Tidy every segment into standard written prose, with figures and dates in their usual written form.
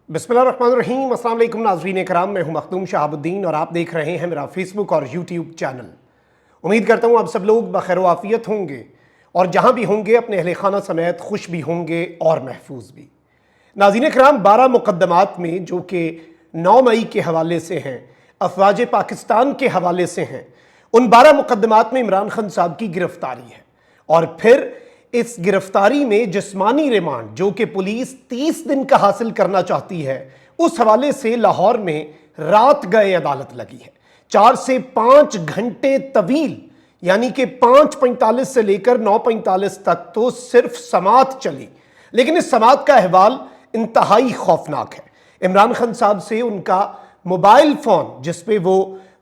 बिस्मिल्लाहिर्रहमानिर्रहीम। अस्सलाम वालेकुम नाज़रीन कराम, मैं हूं मखदूम शहाबुद्दीन और आप देख रहे हैं मेरा फेसबुक और यूट्यूब चैनल। उम्मीद करता हूं आप सब लोग बखैर आफियत होंगे और जहां भी होंगे अपने अहले खाना समेत खुश भी होंगे और महफूज भी। नाज़रीन कराम, 12 मुकदमात में जो कि 9 मई के हवाले से हैं, अफवाज पाकिस्तान के हवाले से हैं, उन 12 मुकदमात में इमरान खान साहब की गिरफ्तारी है। और फिर इस गिरफ्तारी में जिस्मानी रिमांड जो कि पुलिस 30 दिन का हासिल करना चाहती है, उस हवाले से लाहौर में रात गए अदालत लगी है। 4 से 5 घंटे तवील, यानी कि 5:45 से लेकर 9:45 तक तो सिर्फ समाअत चली। लेकिन इस समाअत का अहवाल इंतहाई खौफनाक है। इमरान खान साहब से उनका मोबाइल फोन, जिसपे वो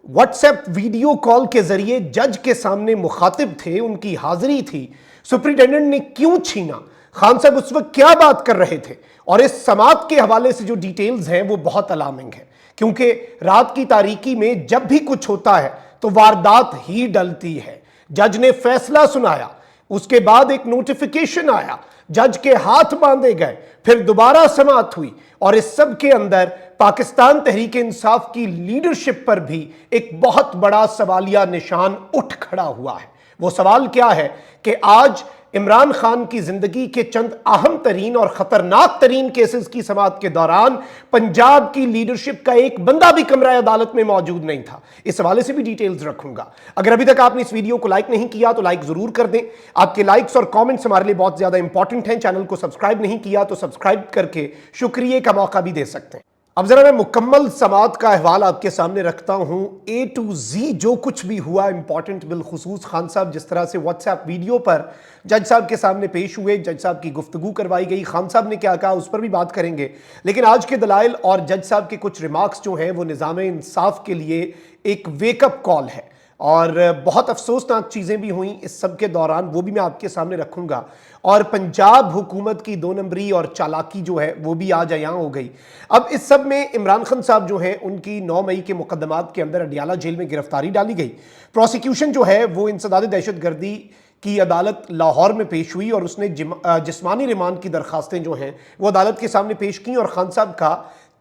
व्हाट्सएप वीडियो कॉल के जरिए जज के सामने मुखातिब थे, उनकी हाजिरी थी, सुप्रिंटेंडेंट ने क्यों छीना, खान साहब उस वक्त क्या बात कर रहे थे, और इस समाअत के हवाले से जो डिटेल्स हैं वो बहुत अलार्मिंग है। क्योंकि रात की तारीकी में जब भी कुछ होता है तो वारदात ही डलती है। जज ने फैसला सुनाया, उसके बाद एक नोटिफिकेशन आया, जज के हाथ बांधे गए, फिर दोबारा समाअत हुई, और इस सब के अंदर पाकिस्तान तहरीक इंसाफ की लीडरशिप पर भी एक बहुत बड़ा सवालिया निशान उठ खड़ा हुआ है। वो सवाल क्या है कि आज इमरान खान की जिंदगी के चंद अहम तरीन और खतरनाक तरीन केसेस की समाअत के दौरान पंजाब की लीडरशिप का एक बंदा भी कमरा अदालत में मौजूद नहीं था। इस हवाले से भी डिटेल्स रखूंगा। अगर अभी तक आपने इस वीडियो को लाइक नहीं किया तो लाइक जरूर कर दें। आपके लाइक्स और कमेंट्स हमारे लिए बहुत ज्यादा इंपॉर्टेंट हैं। चैनल को सब्सक्राइब नहीं किया तो सब्सक्राइब करके शुक्रिया का मौका भी दे सकते हैं। अब जरा मैं मुकम्मल समाअत का अहवाल आपके सामने रखता हूं, A to Z जो कुछ भी हुआ इंपॉर्टेंट, बिलखुसूस खान साहब जिस तरह से व्हाट्सएप वीडियो पर जज साहब के सामने पेश हुए, जज साहब की गुफ्तगू करवाई गई, खान साहब ने क्या कहा उस पर भी बात करेंगे। लेकिन आज के दलाइल और जज साहब के कुछ रिमार्क्स जो हैं वो निज़ाम इंसाफ के लिए एक वेकअप कॉल है, और बहुत अफसोसनाक चीज़ें भी हुई इस सब के दौरान, वो भी मैं आपके सामने रखूंगा। और पंजाब हुकूमत की 2 नंबरी और चालाकी जो है वो भी आज अयां हो गई। अब इस सब में इमरान खान साहब जो हैं उनकी 9 मई के मुकदमात के अंदर अडियाला जेल में गिरफ्तारी डाली गई। प्रोसिक्यूशन जो है वो इंसदाद दहशतगर्दी की अदालत लाहौर में पेश हुई और उसने जिस्मानी रिमांड की दरखास्तें जो हैं वो अदालत के सामने पेश की, और खान साहब का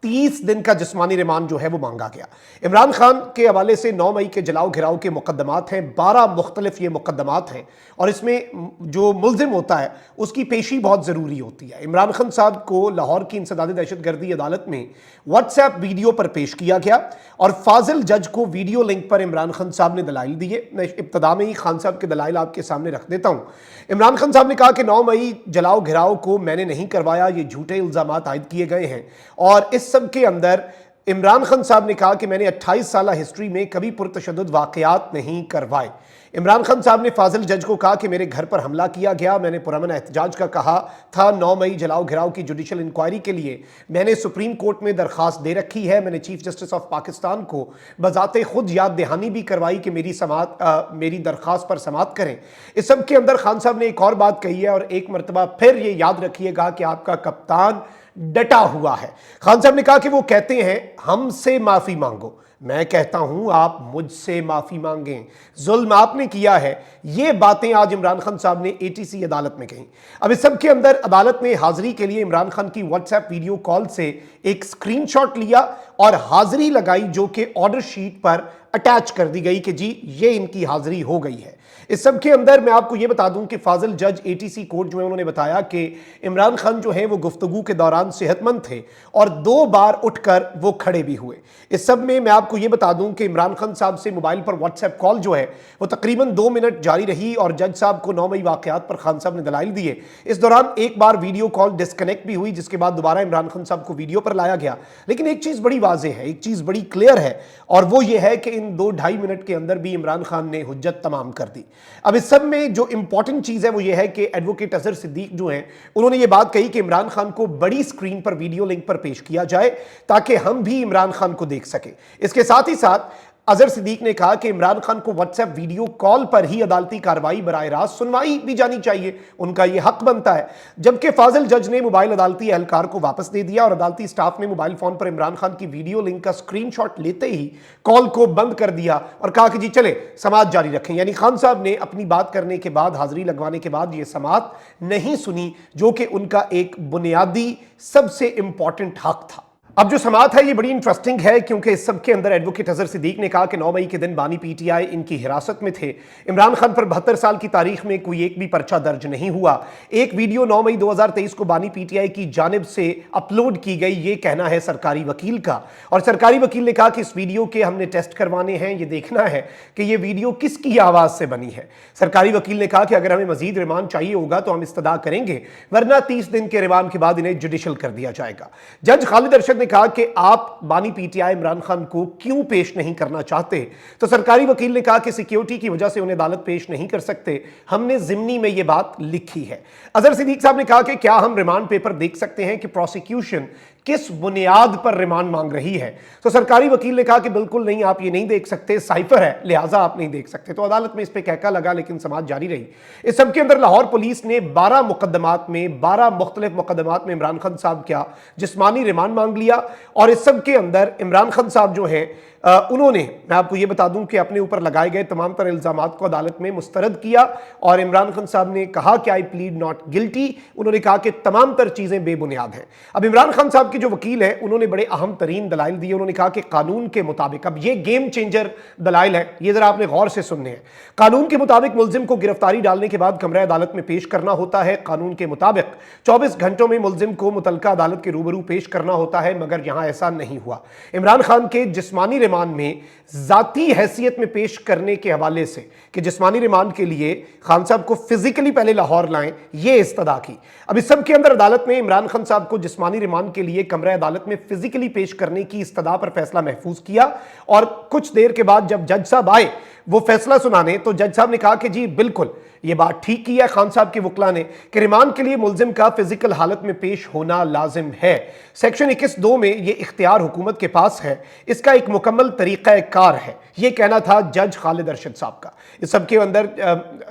30 दिन का जिस्मानी रिमांड जो है वो मांगा गया। इमरान खान के हवाले से 9 मई के जलाओ घिराव के मुकदमात हैं, 12 मुख्तलिफ ये मुकदमात हैं, और इसमें जो मुल्जिम होता है उसकी पेशी बहुत ज़रूरी होती है। इमरान खान साहब को लाहौर की इंसदाद दहशतगर्दी अदालत में व्हाट्सएप वीडियो पर पेश किया गया, और फाजिल जज को वीडियो लिंक पर इमरान खान साहब ने दलाइल दिए। मैं इब्तदा में ही खान साहब के दलाइल आपके सामने रख देता हूँ। इमरान खान साहब ने कहा कि 9 मई जलाओ घिराव को मैंने नहीं करवाया, ये झूठे इल्ज़ामात आयद किए गए हैं, और इस सब के अंदर इमरान खान साहब ने कहा कि मैंने 28 साल हिस्ट्री में कभी पुरतशद्दुद वाक़यात नहीं करवाए। इमरान खान साहब ने फाजिल जज को कहा कि मेरे घर पर हमला किया गया, मैंने पुरअमन एहतजाज का कहा था। 9 मई जलाओ घिराव की जुडिशल इंक्वायरी के लिए मैंने सुप्रीम कोर्ट में दरखास्त दे रखी है। मैंने चीफ जस्टिस ऑफ पाकिस्तान को बजाते खुद याद दहानी भी करवाई कि मेरी दरखास्त पर समाअत करें। इस सब के अंदर खान साहब ने एक और बात कही है, और एक मरतबा फिर ये याद रखिएगा कि आपका कप्तान डटा हुआ है। खान साहब ने कहा कि वो कहते हैं हमसे माफी मांगो, मैं कहता हूं आप मुझसे माफी मांगें, जुल्म आपने किया है। ये बातें आज इमरान खान साहब ने ATC अदालत में कही। अब इस सब के अंदर अदालत ने हाजिरी के लिए इमरान खान की व्हाट्सएप वीडियो कॉल से एक स्क्रीनशॉट लिया और हाजिरी लगाई, जो कि ऑर्डर शीट पर अटैच कर दी गई कि जी ये इनकी हाजिरी हो गई है। इस सब के अंदर मैं आपको ये बता दूं कि फाजिल जज ATC कोर्ट जो है उन्होंने बताया कि इमरान खान जो है वो गुफ्तगू के दौरान सेहतमंद थे और 2 बार उठकर वो खड़े भी हुए। इस सब में मैं आपको ये बता दूं कि इमरान खान साहब से मोबाइल पर व्हाट्सएप कॉल जो है वो तकरीबन 2 मिनट जारी रही, और जज साहब को 9 मई वाकयात पर खान साहब ने दलाइल दिए। इस दौरान एक बार वीडियो कॉल डिस्कनेक्ट भी हुई, जिसके बाद दोबारा इमरान खान साहब को वीडियो पर लाया गया। लेकिन एक चीज़ बड़ी वाज़ेह है, एक चीज़ बड़ी क्लियर है, और वो ये है कि इन 2-2.5 मिनट के अंदर भी इमरान खान ने हुज्जत तमाम कर दी। अब इस सब में जो इंपॉर्टेंट चीज़ है वो ये है कि एडवोकेट अजहर सिद्दीक जो हैं उन्होंने ये बात कही कि इमरान खान को बड़ी स्क्रीन पर वीडियो लिंक पर पेश किया जाए ताकि हम भी इमरान खान को देख सके। इसके साथ ही साथ अजहर सिद्दीक ने कहा कि इमरान खान को व्हाट्सएप वीडियो कॉल पर ही अदालती कार्रवाई बराह रास्त सुनवाई भी जानी चाहिए, उनका यह हक बनता है। जबकि फाजिल जज ने मोबाइल अदालती एहलकार को वापस दे दिया, और अदालती स्टाफ ने मोबाइल फोन पर इमरान खान की वीडियो लिंक का स्क्रीनशॉट लेते ही कॉल को बंद कर दिया और कहा कि जी चले समाअत जारी रखें। यानी खान साहब ने अपनी बात करने के बाद, हाजिरी लगवाने के बाद यह समाअत नहीं सुनी, जो कि उनका एक बुनियादी सबसे इंपॉर्टेंट हक था। अब जो समाअत है ये बड़ी इंटरेस्टिंग है क्योंकि इस सब के अंदर एडवोकेट अजहर सिद्दीक ने कहा कि 9 मई के दिन बानी पीटीआई इनकी हिरासत में थे। इमरान खान पर 72 साल की तारीख में कोई एक भी पर्चा दर्ज नहीं हुआ। एक वीडियो 9 मई 2023 को बानी पीटीआई की जानिब से अपलोड की गई, ये कहना है सरकारी वकील का। और सरकारी वकील ने कहा कि इस वीडियो के हमने टेस्ट करवाने हैं, ये देखना है कि ये वीडियो किसकी आवाज से बनी है। सरकारी वकील ने कहा कि अगर हमें मजीद रिमांड चाहिए होगा तो हम इस्तदा करेंगे, वरना 30 दिन के रिमांड के बाद इन्हें जुडिशल कर दिया जाएगा। जज खालिद अरशद ने कहा कि आप बानी पीटीआई इमरान खान को क्यों पेश नहीं करना चाहते, तो सरकारी वकील ने कहा कि सिक्योरिटी की वजह से उन्हें अदालत पेश नहीं कर सकते, हमने जिम्नी में यह बात लिखी है। अजहर सिद्दीक साहब ने कहा कि क्या हम रिमांड पेपर देख सकते हैं कि प्रोसिक्यूशन किस बुनियाद पर रिमांड मांग रही है, तो सरकारी वकील ने कहा कि बिल्कुल नहीं, आप ये नहीं देख सकते, साइफर है लिहाजा आप नहीं देख सकते। तो अदालत में इस पर कहका लगा, लेकिन समाअत जारी रही। इस सब के अंदर लाहौर पुलिस ने 12 मुकदमात में 12 मुख्तलिफ मुकदमात में इमरान खान साहब का जिस्मानी रिमांड मांग लिया। और इस सब के अंदर इमरान खान साहब जो हैं उन्होंने, मैं आपको ये बता दूं कि अपने ऊपर लगाए गए तमाम तर इल्जामात को अदालत में मुस्तरद किया और इमरान खान साहब ने कहा कि आई प्लीड नॉट गिल्टी। उन्होंने कहा कि तमाम तर चीजें बेबुनियाद हैं। अब इमरान खान साहब के जो वकील हैं उन्होंने बड़े अहम तरीन दलाइल दिए। उन्होंने कहा कि कानून के मुताबिक, अब ये गेम चेंजर दलाइल है, ये जरा आपने गौर से सुनने हैं। कानून के मुताबिक मुलजिम को गिरफ्तारी डालने के बाद कमरा अदालत में पेश करना होता है। कानून के मुताबिक 24 घंटों में मुलजिम को मुतलका अदालत के रूबरू पेश करना होता है, मगर यहां ऐसा नहीं हुआ। इमरान खान के जिस्मानी रिमांड में जाती हैसियत में पेश करने के हवाले से कि जिस्मानी रिमांड के लिए खान साहब को फिजिकली पहले लाहौर लाएं, यह इस्तदा की। अब इस सब के अंदर अदालत ने इमरान खान साहब को जिस्मानी रिमांड के लिए कमरा अदालत में फिजिकली पेश करने की इस्तदा पर फैसला महफूज किया। और कुछ देर के बाद जब जज साहब आए वो फैसला सुनाने, तो जज साहब ने कहा कि जी बिल्कुल ये बात ठीक की है खान साहब के वकला ने कि रिमांड के लिए मुलजिम का फिजिकल हालत में पेश होना लाजिम है। सेक्शन 21(2) में ये इख्तियार हुकूमत के पास है, इसका एक मुकम्मल तरीका कार है, ये कहना था जज खालिद अरशद साहब का। इस सब के अंदर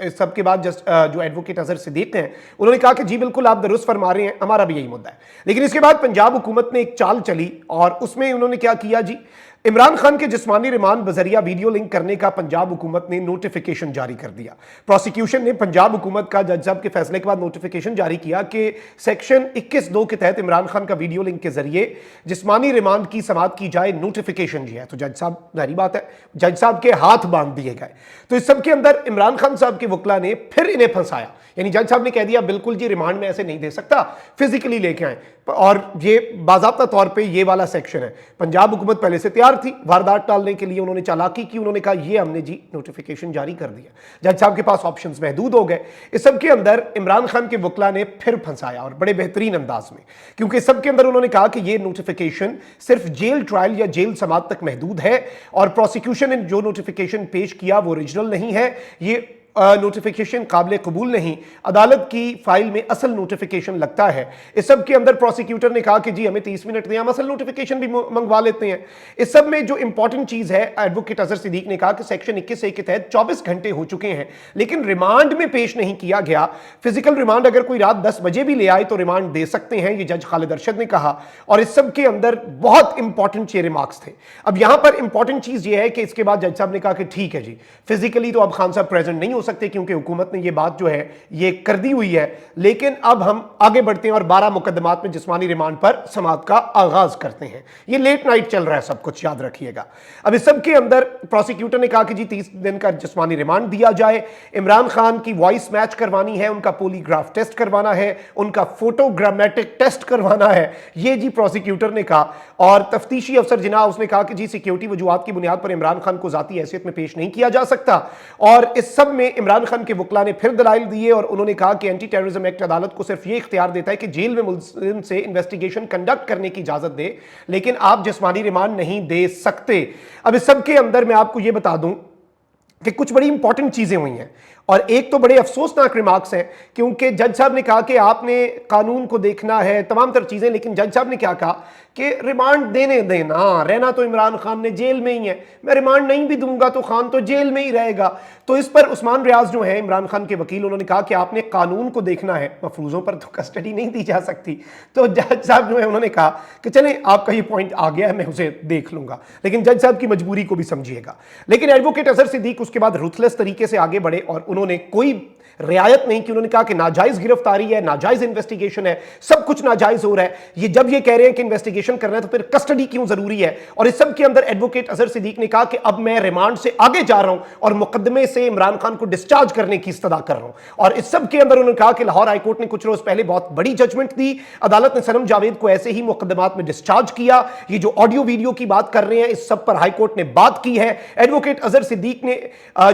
इस सब के बाद जो एडवोकेट अजहर सिद्दीक हैं उन्होंने कहा कि जी बिल्कुल आप दुरुस्त फरमा रहे हैं, हमारा भी यही मुद्दा है। लेकिन इसके बाद पंजाब हुकूमत ने एक चाल चली और उसमें उन्होंने क्या किया जी, इमरान खान के जिस्मानी रिमांड बजरिया वीडियो लिंक करने का पंजाब हुकूमत ने नोटिफिकेशन जारी कर दिया। प्रोसिक्यूशन ने पंजाब हुकूमत का जज साहब के फैसले के बाद नोटिफिकेशन जारी किया कि सेक्शन 21(2) के तहत इमरान खान का वीडियो लिंक के जरिए जिस्मानी रिमांड की समाअत की जाए। नोटिफिकेशन जी है तो जज साहब, जारी बात है, जज साहब के हाथ बांध दिए गए। तो इस सब के अंदर इमरान खान साहब के वकला ने फिर इन्हें फंसाया, यानी जज साहब ने कह दिया बिल्कुल जी रिमांड में ऐसे नहीं दे सकता, फिजिकली लेके आए। और ये बाज़ाब्ता तौर पे ये वाला सेक्शन है। पंजाब हुकूमत पहले से तैयार थी वारदात टालने के लिए, उन्होंने चालाकी की, उन्होंने कहा ये हमने जी नोटिफिकेशन जारी कर दिया। जज साहब के पास ऑप्शंस महदूद हो गए। इस सब के अंदर इमरान खान के वकला ने फिर फंसाया और बड़े बेहतरीन अंदाज में, क्योंकि इस सब के अंदर उन्होंने कहा कि ये नोटिफिकेशन सिर्फ जेल ट्रायल या जेल समाअत तक महदूद है और प्रोसिक्यूशन ने जो नोटिफिकेशन पेश किया वो ओरिजिनल नहीं है, ये नोटिफिकेशन काबिल कबूल नहीं, अदालत की फाइल में असल नोटिफिकेशन लगता है। इस सब के अंदर प्रोसिक्यूटर ने कहा कि जी हमें 30 मिनट दें, हम असल नोटिफिकेशन भी मंगवा लेते हैं। इस सब में जो इंपॉर्टेंट चीज है, एडवोकेट अजहर सिद्दीक ने कहा कि सेक्शन 21(a) के तहत 24 घंटे हो चुके हैं लेकिन रिमांड में पेश नहीं किया गया। फिजिकल रिमांड अगर कोई रात 10 बजे भी ले आए तो रिमांड दे सकते हैं, ये जज खालिद अरशद ने कहा। और इस सब के अंदर बहुत इंपॉर्टेंट ये रिमार्क्स थे। अब यहां पर इंपॉर्टेंट चीज ये है कि इसके बाद जज साहब ने कहा कि ठीक है जी, फिजिकली तो अब खान साहब प्रेजेंट नहीं हो सकते क्योंकि हुकूमत ने यह बात जो है ये कर दी हुई है, लेकिन अब हम आगे बढ़ते हैं और 12 मुकदमात में जिस्मानी रिमांड पर समाअत का आगाज करते हैं। ये लेट नाइट चल रहा है, सब कुछ याद रखिएगा। अब इस सब के अंदर प्रोसिक्यूटर ने कहा कि जी 30 दिन का जिस्मानी रिमांड दिया जाए, इमरान खान की वॉइस मैच करवानी है, उनका पॉलीग्राफ टेस्ट करवाना है, उनका फोटोग्रामेटिक टेस्ट करवाना है, ये जी प्रोसिक्यूटर ने कहा। और तफ्तीशी अफसर जिना उसने कहा कि जी सिक्योरिटी वजूहात की बुनियाद पर इमरान खान को जाती हैसियत में पेश नहीं किया जा सकता। और इस सब में इमरान खान के वकला ने फिर दलाइल दिए और उन्होंने कहा कि एंटी टेररिज्म एक्ट अदालत को सिर्फ ये इख्तियार देता है कि जेल में मुल्जिम से इन्वेस्टिगेशन कंडक्ट करने की इजाजत दे, लेकिन आप जिस्मानी रिमांड नहीं दे सकते। अब इस सब के अंदर मैं आपको यह बता दूं कि कुछ बड़ी इंपॉर्टेंट चीजें हुई हैं और एक तो बड़े अफसोसनाक रिमार्क्स हैं, क्योंकि जज साहब ने कहा कि आपने कानून को देखना है, तमाम तर चीजें, लेकिन जज साहब ने क्या कहा कि रिमांड देने देना, रहना तो इमरान खान ने जेल में ही है, मैं रिमांड नहीं भी दूंगा तो खान तो जेल में ही रहेगा। तो इस पर उस्मान रियाज जो है इमरान खान के वकील, उन्होंने कहा कि आपने कानून को देखना है, मफरूजों पर तो कस्टडी नहीं दी जा सकती। तो जज साहब जो है उन्होंने कहा कि चले आपका ये पॉइंट आ गया है, मैं उसे देख लूंगा, लेकिन जज साहब की मजबूरी को भी समझिएगा। लेकिन एडवोकेट अजहर सिद्दीक उसके बाद रूथलेस तरीके से आगे बढ़े और उन्होंने कोई रियायत नहीं की। उन्होंने कहा कि नाजायज गिरफ्तारी है, नाजायज इन्वेस्टिगेशन है, सब कुछ नाजायज हो रहा है। ये जब ये कह रहे हैं कि इन्वेस्टिगेशन करना है तो फिर कस्टडी क्यों जरूरी है? और इस सब के अंदर एडवोकेट अजहर सिद्दीक ने कहा कि अब मैं रिमांड से आगे जा रहा हूं और मुकदमे से इमरान खान को डिस्चार्ज करने की इस्तदा कर रहा हूं। और इस सब के अंदर उन्होंने कहा कि लाहौर हाईकोर्ट ने कुछ रोज पहले बहुत बड़ी जजमेंट दी। अदालत ने सनम जावेद को ऐसे ही मुकदमात में डिस्चार्ज किया। ये जो ऑडियो वीडियो की बात कर रहे हैं, इस सब पर हाईकोर्ट ने बात की है। एडवोकेट अजहर सिद्दीक ने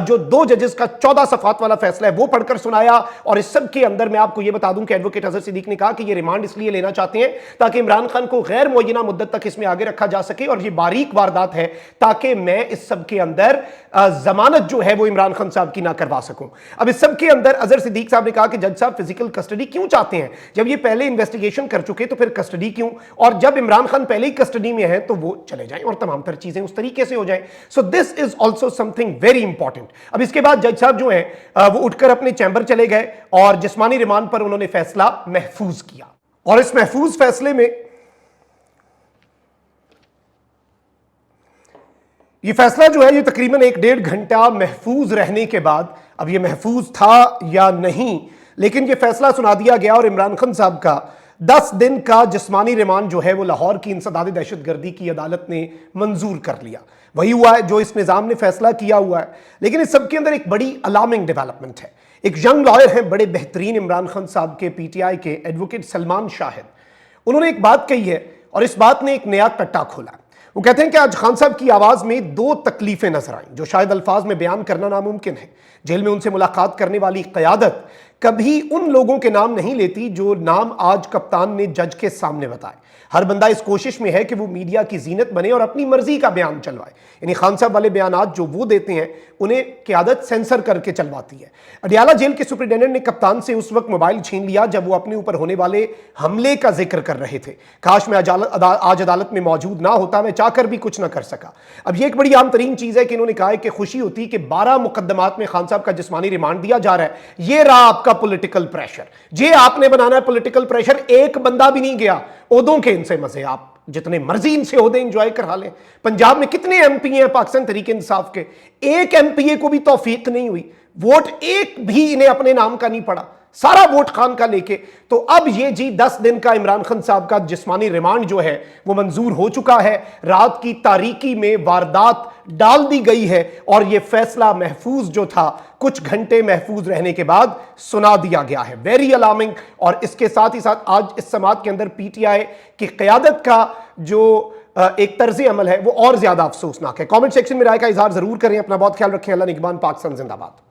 जो 2 जजेस का 14 सफात वाला फैसला है वो पढ़कर सुनाया। और इस सब के अंदर मैं आपको यह बता दूं कि एडवोकेट अजहर सिद्दीक ने कहा कि यह रिमांड इसलिए लेना चाहते हैं ताकि इमरान खान को गैर मुअय्यना मुद्दत तक इसमें आगे रखा जा सके। और यह बारीक वारदात है ताकि मैं इस सब के अंदर जमानत जो है वो इमरान खान साहब की ना करवा सकूं। अब इस सब के अंदर अजहर सिद्दीक साहब ने कहा कि जज साहब फिजिकल कस्टडी क्यों चाहते हैं? जब ये पहले इन्वेस्टिगेशन कर चुके तो फिर कस्टडी क्यों? और जब इमरान खान पहले ही कस्टडी में है तो वो चले जाएं और तमाम तर चीजें उस तरीके से हो जाएं। So this is also something very important. अब इसके बाद जज साहब जो है वो उठकर अपने चैम्बर चले गए और जिस्मानी रिमांड पर उन्होंने फैसला महफूज किया। और इस महफूज फैसले में ये फैसला जो है ये तकरीबन 1-1.5 घंटा महफूज रहने के बाद, अब ये महफूज था या नहीं, लेकिन ये फैसला सुना दिया गया और इमरान खान साहब का 10 दिन का जिस्मानी रिमांड जो है वो लाहौर की इंसदाद दहशतगर्दी की अदालत ने मंजूर कर लिया। वही हुआ है जो इस निज़ाम ने फैसला किया हुआ है। लेकिन इस सब के अंदर एक बड़ी अलार्मिंग डेवलपमेंट है। एक यंग लॉयर हैं, बड़े बेहतरीन इमरान खान साहब के पीटीआई के एडवोकेट सलमान शाहिद, उन्होंने एक बात कही है और इस बात ने एक नया कट्टा खोला। वो कहते हैं कि आज खान साहब की आवाज में 2 तकलीफें नजर आईं जो शायद अल्फाज में बयान करना नामुमकिन है। जेल में उनसे मुलाकात करने वाली क़यादत कभी उन लोगों के नाम नहीं लेती जो नाम आज कप्तान ने जज के सामने बताए। हर बंदा इस कोशिश में है कि वो मीडिया की जीनत बने और अपनी मर्जी का बयान चलवाए। यानी खान साहब वाले बयानात जो वो देते हैं उन्हें क़यादत सेंसर करके चलवाती है। अडियाला जेल के सुपरिटेंडेंट ने कप्तान से उस वक्त मोबाइल छीन लिया जब वो अपने ऊपर होने वाले हमले का जिक्र कर रहे थे। काश मैं आज अदालत में मौजूद ना होता, मैं चाहकर भी कुछ ना कर सका। अब ये एक बड़ी आम तरीन चीज़ है कि इन्होंने कहा है कि खुशी होती कि 12 मुकदमात में खान साहब का जिस्मानी रिमांड दिया जा रहा है। ये रहा आपका पॉलिटिकल प्रेशर, ये आपने बनाना है पॉलिटिकल प्रेशर। एक बंदा भी नहीं गया, ओदों के इनसे मजे, आप जितने मर्जी इनसे ओहदे एंजॉय करा लें। पंजाब में कितने एमपी हैं पाकिस्तान तहरीक इंसाफ के, एक एमपीए को भी तौफीक नहीं हुई, वोट एक भी इन्हें अपने नाम का नहीं पड़ा, सारा वोट खान का लेके। तो अब ये जी 10 दिन का इमरान खान साहब का जिस्मानी रिमांड जो है वो मंजूर हो चुका है। रात की तारीकी में वारदात डाल दी गई है और ये फैसला महफूज जो था कुछ घंटे महफूज रहने के बाद सुना दिया गया है। Very alarming. और इसके साथ ही साथ आज इस समात के अंदर पीटीआई की क़यादत का जो एक तर्ज अमल है वो और ज्यादा अफसोसनाक है। कमेंट सेक्शन में राय का इजहार जरूर करें। अपना बहुत ख्याल रखें। अल्लाह निगहबान। पाकिस्तान जिंदाबाद।